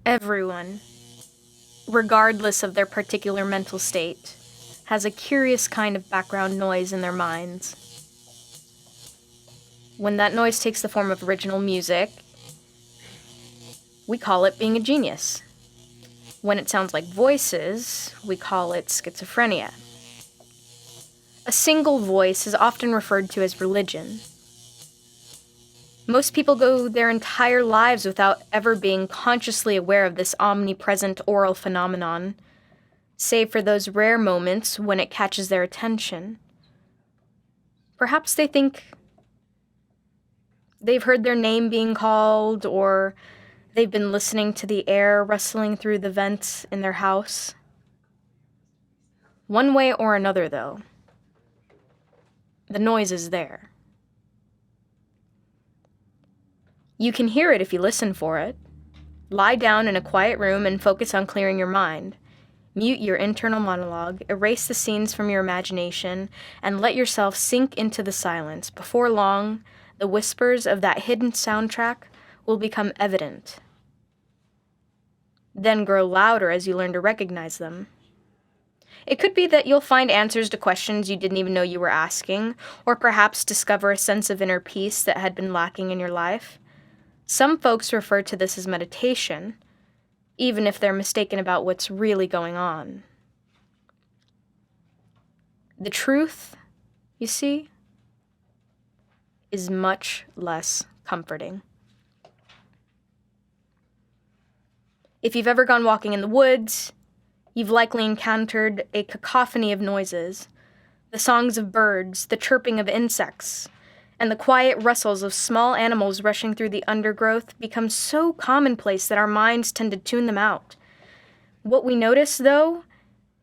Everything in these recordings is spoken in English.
Everyone, regardless of their particular mental state, has a curious kind of background noise in their minds. When that noise takes the form of original music, we call it being a genius. When it sounds like voices, we call it schizophrenia. A single voice is often referred to as religion. Most people go their entire lives without ever being consciously aware of this omnipresent oral phenomenon, save for those rare moments when it catches their attention. Perhaps they think they've heard their name being called, or they've been listening to the air rustling through the vents in their house. One way or another, though, the noise is there. You can hear it if you listen for it. Lie down in a quiet room and focus on clearing your mind. Mute your internal monologue, erase the scenes from your imagination, and let yourself sink into the silence. Before long, the whispers of that hidden soundtrack will become evident, then grow louder as you learn to recognize them. It could be that you'll find answers to questions you didn't even know you were asking, or perhaps discover a sense of inner peace that had been lacking in your life. Some folks refer to this as meditation, even if they're mistaken about what's really going on. The truth, you see, is much less comforting. If you've ever gone walking in the woods, you've likely encountered a cacophony of noises, the songs of birds, the chirping of insects, and the quiet rustles of small animals rushing through the undergrowth become so commonplace that our minds tend to tune them out. What we notice, though,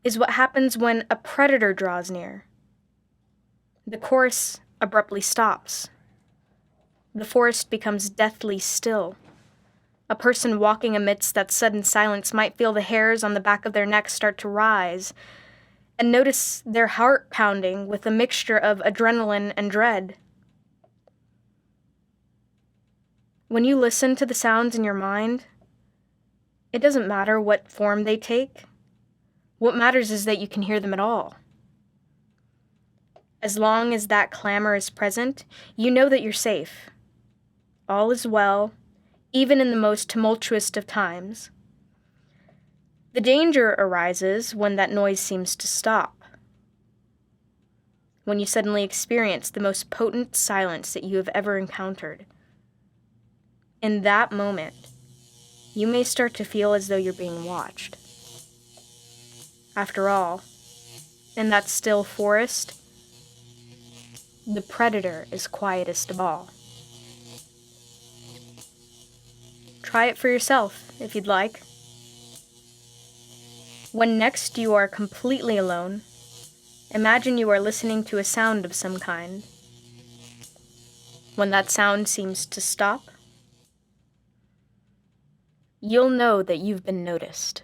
is what happens when a predator draws near. The chorus abruptly stops. The forest becomes deathly still. A person walking amidst that sudden silence might feel the hairs on the back of their neck start to rise, and notice their heart pounding with a mixture of adrenaline and dread. When you listen to the sounds in your mind, it doesn't matter what form they take. What matters is that you can hear them at all. As long as that clamor is present, you know that you're safe. All is well, even in the most tumultuous of times. The danger arises when that noise seems to stop. When you suddenly experience the most potent silence that you have ever encountered. In that moment, you may start to feel as though you're being watched. After all, in that still forest, the predator is quietest of all. Try it for yourself, if you'd like. When next you are completely alone, imagine you are listening to a sound of some kind. When that sound seems to stop, you'll know that you've been noticed.